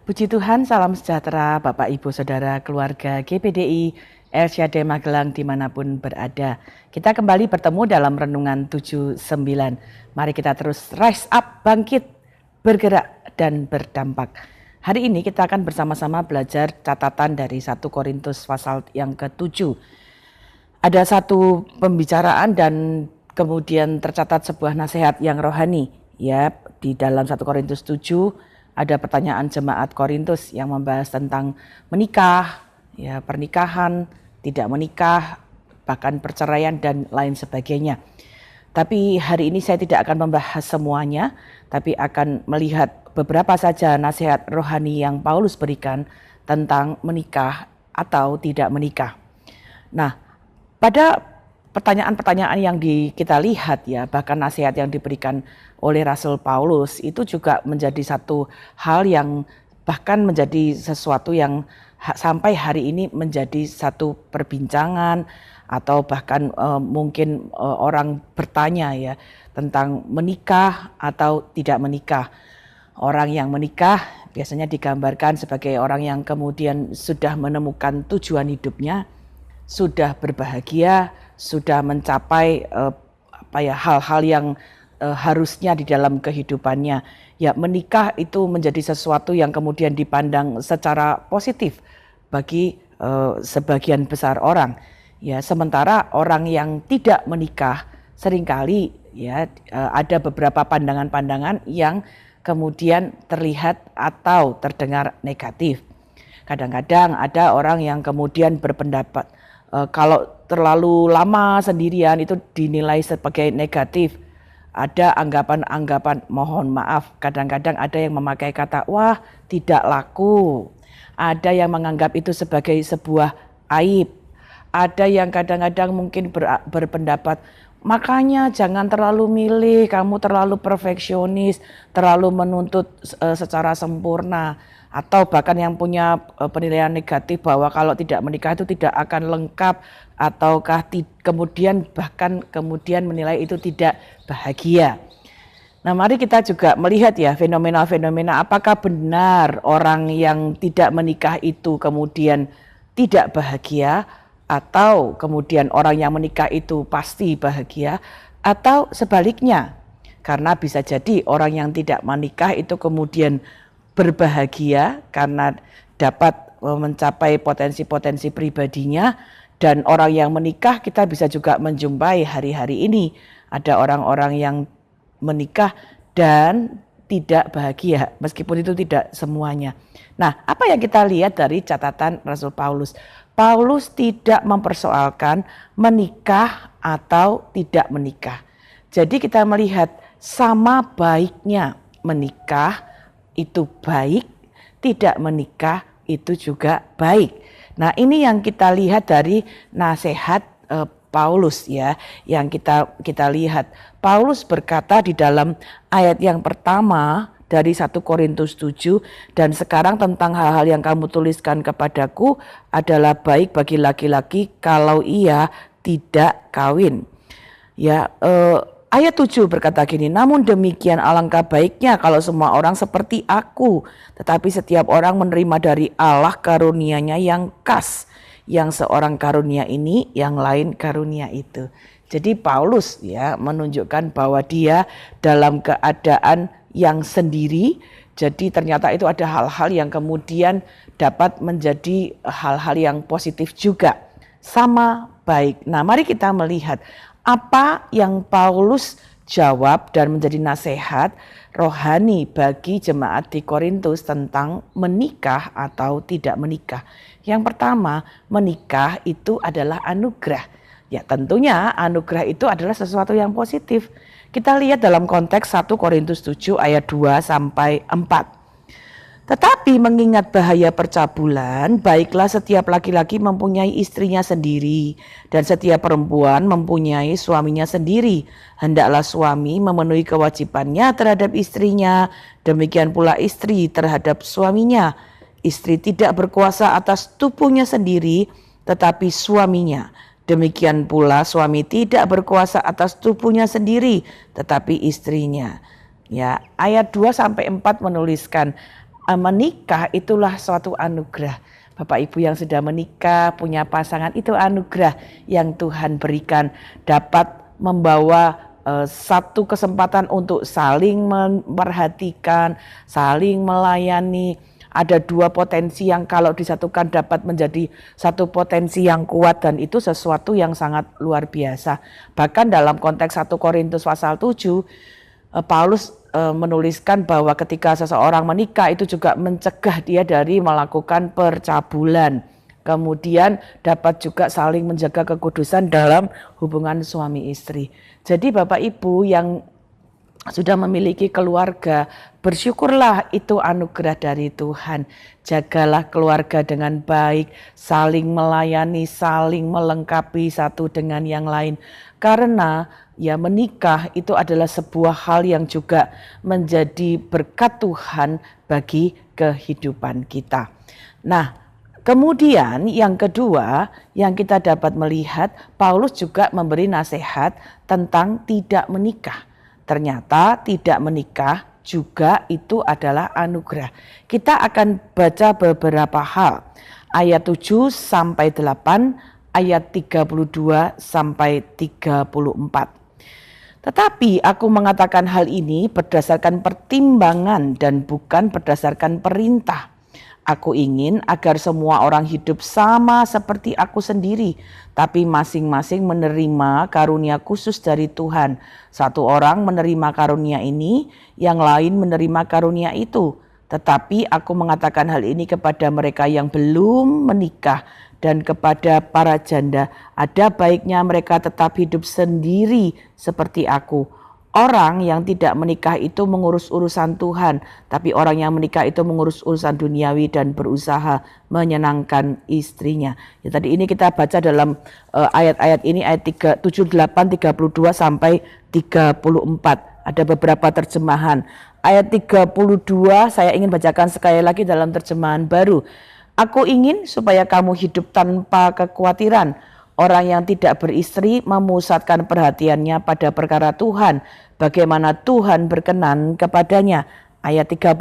Puji Tuhan, salam sejahtera Bapak Ibu Saudara keluarga GPDI LCD Magelang dimanapun berada. Kita kembali bertemu dalam Renungan 79. Mari kita terus rise up, bangkit, bergerak dan berdampak. Hari ini kita akan bersama-sama belajar catatan dari 1 Korintus pasal yang ke-7. Ada satu pembicaraan dan kemudian tercatat sebuah nasihat yang rohani. Ya, di dalam 1 Korintus 7 ada pertanyaan jemaat Korintus yang membahas tentang menikah, ya, pernikahan, tidak menikah, bahkan perceraian dan lain sebagainya. Tapi hari ini saya tidak akan membahas semuanya, tapi akan melihat beberapa saja nasihat rohani yang Paulus berikan tentang menikah atau tidak menikah. Nah, pada pertanyaan-pertanyaan yang kita lihat ya, bahkan nasihat yang diberikan oleh Rasul Paulus itu juga menjadi satu hal yang bahkan menjadi sesuatu yang sampai hari ini menjadi satu perbincangan atau bahkan mungkin orang bertanya ya tentang menikah atau tidak menikah. Orang yang menikah biasanya digambarkan sebagai orang yang kemudian sudah menemukan tujuan hidupnya, sudah berbahagia, sudah mencapai hal-hal yang harusnya di dalam kehidupannya. Ya, menikah itu menjadi sesuatu yang kemudian dipandang secara positif bagi sebagian besar orang. Ya, sementara orang yang tidak menikah seringkali ya ada beberapa pandangan-pandangan yang kemudian terlihat atau terdengar negatif. Kadang-kadang ada orang yang kemudian berpendapat kalau terlalu lama sendirian itu dinilai sebagai negatif. Ada anggapan-anggapan, mohon maaf, kadang-kadang ada yang memakai kata, wah tidak laku. Ada yang menganggap itu sebagai sebuah aib. Ada yang kadang-kadang mungkin berpendapat, makanya jangan terlalu milih, kamu terlalu perfeksionis, terlalu menuntut secara sempurna. Atau bahkan yang punya penilaian negatif bahwa kalau tidak menikah itu tidak akan lengkap, ataukah kemudian menilai itu tidak bahagia. Nah, mari kita juga melihat ya fenomena-fenomena apakah benar orang yang tidak menikah itu kemudian tidak bahagia, atau kemudian orang yang menikah itu pasti bahagia, atau sebaliknya. Karena bisa jadi orang yang tidak menikah itu kemudian berbahagia karena dapat mencapai potensi-potensi pribadinya, dan orang yang menikah kita bisa juga menjumpai hari-hari ini ada orang-orang yang menikah dan tidak bahagia meskipun itu tidak semuanya. Nah, apa yang kita lihat dari catatan Rasul Paulus? Paulus tidak mempersoalkan menikah atau tidak menikah. Jadi kita melihat sama baiknya menikah itu baik, tidak menikah itu juga baik. Nah, ini yang kita lihat dari nasihat Paulus ya, yang kita lihat. Paulus berkata di dalam ayat yang pertama dari 1 Korintus 7, dan sekarang tentang hal-hal yang kamu tuliskan kepadaku adalah baik bagi laki-laki kalau ia tidak kawin. Ya, ayat 7 berkata gini, namun demikian alangkah baiknya kalau semua orang seperti aku, tetapi setiap orang menerima dari Allah karunia-Nya yang khas, yang seorang karunia ini, yang lain karunia itu. Jadi Paulus ya menunjukkan bahwa dia dalam keadaan yang sendiri, jadi ternyata itu ada hal-hal yang kemudian dapat menjadi hal-hal yang positif juga, sama baik. Nah, mari kita melihat apa yang Paulus jawab dan menjadi nasihat rohani bagi jemaat di Korintus tentang menikah atau tidak menikah. Yang pertama, menikah itu adalah anugerah. Ya, tentunya anugerah itu adalah sesuatu yang positif. Kita lihat dalam konteks 1 Korintus 7 ayat 2 sampai 4. Tetapi mengingat bahaya percabulan, baiklah setiap laki-laki mempunyai istrinya sendiri, dan setiap perempuan mempunyai suaminya sendiri. Hendaklah suami memenuhi kewajibannya terhadap istrinya, demikian pula istri terhadap suaminya. Istri tidak berkuasa atas tubuhnya sendiri, tetapi suaminya. Demikian pula suami tidak berkuasa atas tubuhnya sendiri, tetapi istrinya. Ya, ayat 2 sampai 4 menuliskan menikah itulah suatu anugerah. Bapak Ibu yang sudah menikah, punya pasangan, itu anugerah yang Tuhan berikan, dapat membawa satu kesempatan untuk saling memperhatikan, saling melayani. Ada dua potensi yang kalau disatukan dapat menjadi satu potensi yang kuat, dan itu sesuatu yang sangat luar biasa. Bahkan dalam konteks 1 Korintus pasal 7, Paulus menuliskan bahwa ketika seseorang menikah itu juga mencegah dia dari melakukan percabulan. Kemudian dapat juga saling menjaga kekudusan dalam hubungan suami istri. Jadi Bapak Ibu yang sudah memiliki keluarga, bersyukurlah, itu anugerah dari Tuhan. Jagalah keluarga dengan baik, saling melayani, saling melengkapi satu dengan yang lain. Karena ya menikah itu adalah sebuah hal yang juga menjadi berkat Tuhan bagi kehidupan kita. Nah, kemudian yang kedua yang kita dapat melihat, Paulus juga memberi nasihat tentang tidak menikah. Ternyata tidak menikah juga itu adalah anugerah. Kita akan baca beberapa hal. Ayat 7 sampai 8, ayat 32 sampai 34. Tetapi aku mengatakan hal ini berdasarkan pertimbangan dan bukan berdasarkan perintah. Aku ingin agar semua orang hidup sama seperti aku sendiri, tapi masing-masing menerima karunia khusus dari Tuhan. Satu orang menerima karunia ini, yang lain menerima karunia itu. Tetapi aku mengatakan hal ini kepada mereka yang belum menikah dan kepada para janda. Ada baiknya mereka tetap hidup sendiri seperti aku. Orang yang tidak menikah itu mengurus urusan Tuhan, tapi orang yang menikah itu mengurus urusan duniawi dan berusaha menyenangkan istrinya. Ya, tadi ini kita baca dalam ayat-ayat ini, ayat 78, 32 sampai 34. Ada beberapa terjemahan. Ayat 32 saya ingin bacakan sekali lagi dalam terjemahan baru. Aku ingin supaya kamu hidup tanpa kekhawatiran. Orang yang tidak beristri memusatkan perhatiannya pada perkara Tuhan, bagaimana Tuhan berkenan kepadanya. Ayat 33.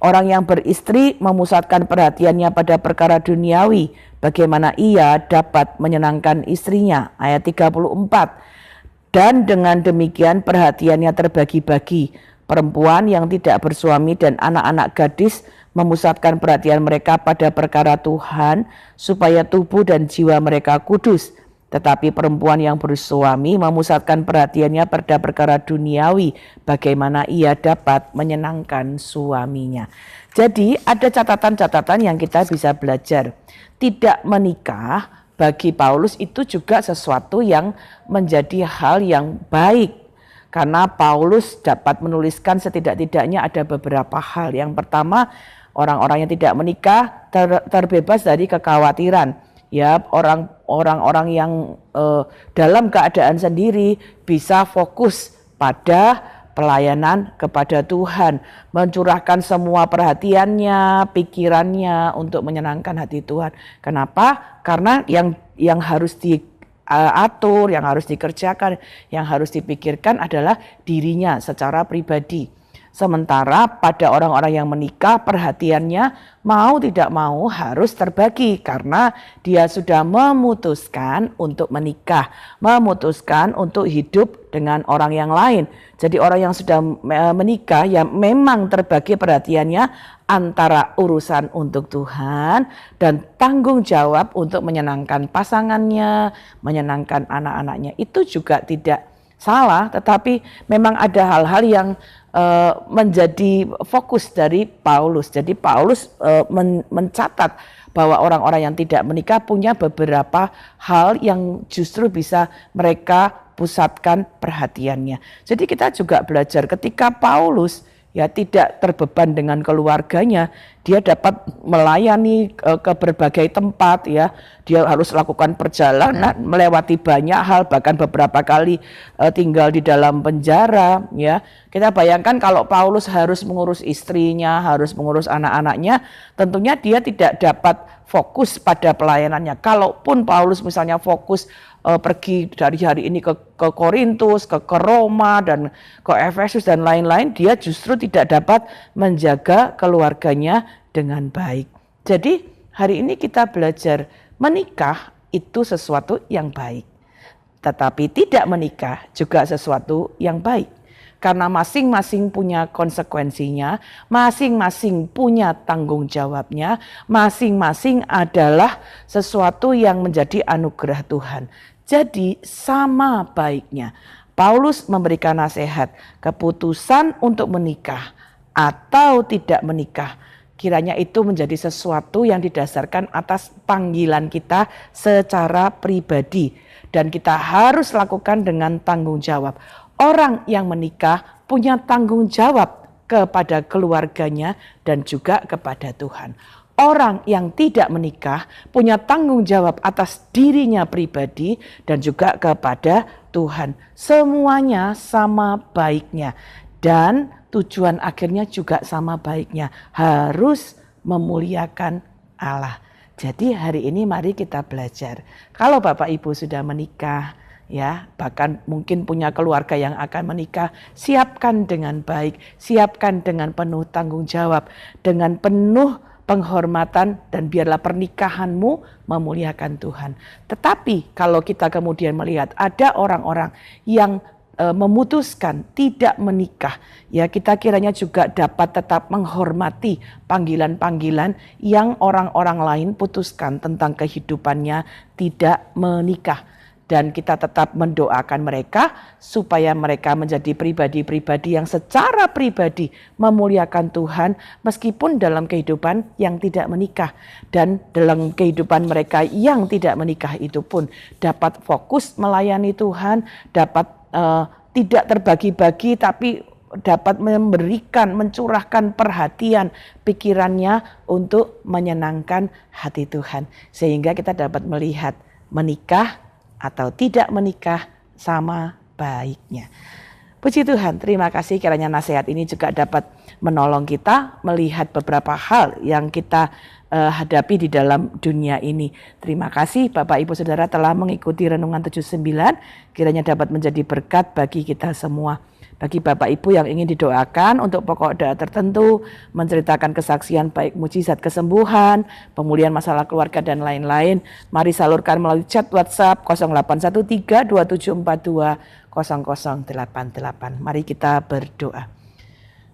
Orang yang beristri memusatkan perhatiannya pada perkara duniawi, bagaimana ia dapat menyenangkan istrinya. Ayat 34. Dan dengan demikian perhatiannya terbagi-bagi. Perempuan yang tidak bersuami dan anak-anak gadis memusatkan perhatian mereka pada perkara Tuhan supaya tubuh dan jiwa mereka kudus. Tetapi perempuan yang bersuami memusatkan perhatiannya pada perkara duniawi, bagaimana ia dapat menyenangkan suaminya. Jadi ada catatan-catatan yang kita bisa belajar. Tidak menikah bagi Paulus itu juga sesuatu yang menjadi hal yang baik. Karena Paulus dapat menuliskan setidak-tidaknya ada beberapa hal. Yang pertama, orang-orang yang tidak menikah terbebas dari kekhawatiran. Ya, orang-orang yang dalam keadaan sendiri bisa fokus pada pelayanan kepada Tuhan, mencurahkan semua perhatiannya, pikirannya untuk menyenangkan hati Tuhan. Kenapa? Karena yang harus diatur, yang harus dikerjakan, yang harus dipikirkan adalah dirinya secara pribadi. Sementara pada orang-orang yang menikah, perhatiannya mau tidak mau harus terbagi karena dia sudah memutuskan untuk menikah, memutuskan untuk hidup dengan orang yang lain. Jadi orang yang sudah menikah ya memang terbagi perhatiannya antara urusan untuk Tuhan dan tanggung jawab untuk menyenangkan pasangannya, menyenangkan anak-anaknya. Itu juga tidak salah, tetapi memang ada hal-hal yang menjadi fokus dari Paulus. Jadi Paulus mencatat bahwa orang-orang yang tidak menikah punya beberapa hal yang justru bisa mereka pusatkan perhatiannya. Jadi kita juga belajar ketika Paulus ya tidak terbeban dengan keluarganya, dia dapat melayani ke berbagai tempat ya. Dia harus lakukan perjalanan, melewati banyak hal, bahkan beberapa kali tinggal di dalam penjara ya. Kita bayangkan kalau Paulus harus mengurus istrinya, harus mengurus anak-anaknya, tentunya dia tidak dapat fokus pada pelayanannya. Kalaupun Paulus misalnya fokus pergi dari hari ini ke Korintus, ke Roma, dan ke Efesus dan lain-lain, dia justru tidak dapat menjaga keluarganya dengan baik. Jadi hari ini kita belajar menikah itu sesuatu yang baik. Tetapi tidak menikah juga sesuatu yang baik. Karena masing-masing punya konsekuensinya, masing-masing punya tanggung jawabnya, masing-masing adalah sesuatu yang menjadi anugerah Tuhan. Jadi sama baiknya Paulus memberikan nasihat, keputusan untuk menikah atau tidak menikah, kiranya itu menjadi sesuatu yang didasarkan atas panggilan kita secara pribadi. Dan kita harus lakukan dengan tanggung jawab. Orang yang menikah punya tanggung jawab kepada keluarganya dan juga kepada Tuhan. Orang yang tidak menikah punya tanggung jawab atas dirinya pribadi dan juga kepada Tuhan. Semuanya sama baiknya dan tujuan akhirnya juga sama baiknya. Harus memuliakan Allah. Jadi hari ini mari kita belajar. Kalau Bapak Ibu sudah menikah, ya, bahkan mungkin punya keluarga yang akan menikah, siapkan dengan baik, siapkan dengan penuh tanggung jawab, dengan penuh penghormatan, dan biarlah pernikahanmu memuliakan Tuhan. Tetapi kalau kita kemudian melihat ada orang-orang yang memutuskan tidak menikah, ya kita kiranya juga dapat tetap menghormati panggilan-panggilan yang orang-orang lain putuskan tentang kehidupannya tidak menikah. Dan kita tetap mendoakan mereka supaya mereka menjadi pribadi-pribadi yang secara pribadi memuliakan Tuhan meskipun dalam kehidupan yang tidak menikah. Dan dalam kehidupan mereka yang tidak menikah itu pun dapat fokus melayani Tuhan, dapat tidak terbagi-bagi tapi dapat memberikan, mencurahkan perhatian pikirannya untuk menyenangkan hati Tuhan. Sehingga kita dapat melihat menikah atau tidak menikah sama baiknya. Puji Tuhan, terima kasih kiranya nasihat ini juga dapat menolong kita melihat beberapa hal yang kita hadapi di dalam dunia ini. Terima kasih Bapak Ibu Saudara telah mengikuti Renungan 79, kiranya dapat menjadi berkat bagi kita semua. Bagi Bapak Ibu yang ingin didoakan untuk pokok doa tertentu, menceritakan kesaksian baik mujizat kesembuhan, pemulihan masalah keluarga dan lain-lain, mari salurkan melalui chat WhatsApp 0813-2742-0088. Mari kita berdoa.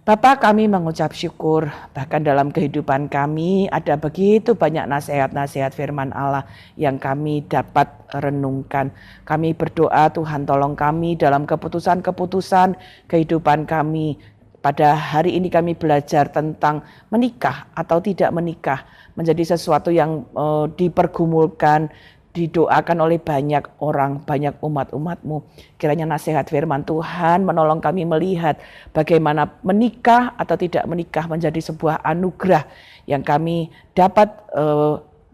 Bapa, kami mengucap syukur, bahkan dalam kehidupan kami ada begitu banyak nasihat-nasihat firman Allah yang kami dapat renungkan. Kami berdoa Tuhan tolong kami dalam keputusan-keputusan kehidupan kami. Pada hari ini kami belajar tentang menikah atau tidak menikah menjadi sesuatu yang dipergumulkan, didoakan oleh banyak orang, banyak umat-umat-Mu. Kiranya nasihat firman Tuhan menolong kami melihat bagaimana menikah atau tidak menikah menjadi sebuah anugerah yang kami dapat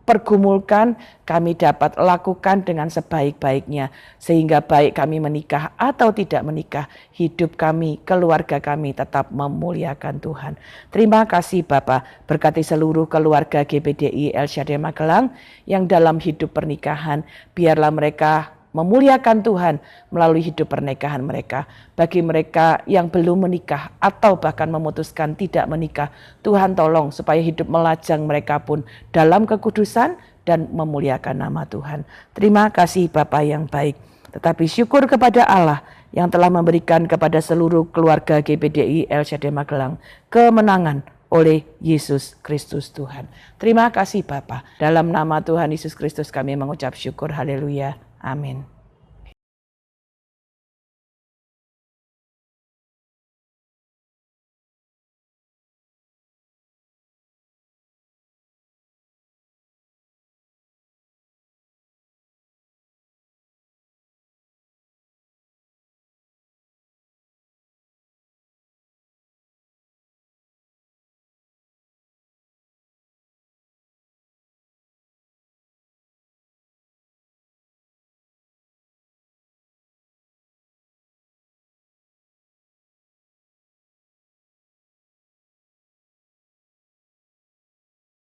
pergumulkan, kami dapat lakukan dengan sebaik-baiknya. Sehingga baik kami menikah atau tidak menikah, hidup kami, keluarga kami tetap memuliakan Tuhan. Terima kasih Bapa, berkati seluruh keluarga GPDI El Shaddai Magelang yang dalam hidup pernikahan, biarlah mereka memuliakan Tuhan melalui hidup pernikahan mereka. Bagi mereka yang belum menikah atau bahkan memutuskan tidak menikah, Tuhan tolong supaya hidup melajang mereka pun dalam kekudusan dan memuliakan nama Tuhan. Terima kasih Bapa yang baik. Tetapi syukur kepada Allah yang telah memberikan kepada seluruh keluarga GPDI El Shaddai Magelang kemenangan oleh Yesus Kristus Tuhan. Terima kasih Bapa. Dalam nama Tuhan Yesus Kristus kami mengucap syukur. Haleluya. Amin.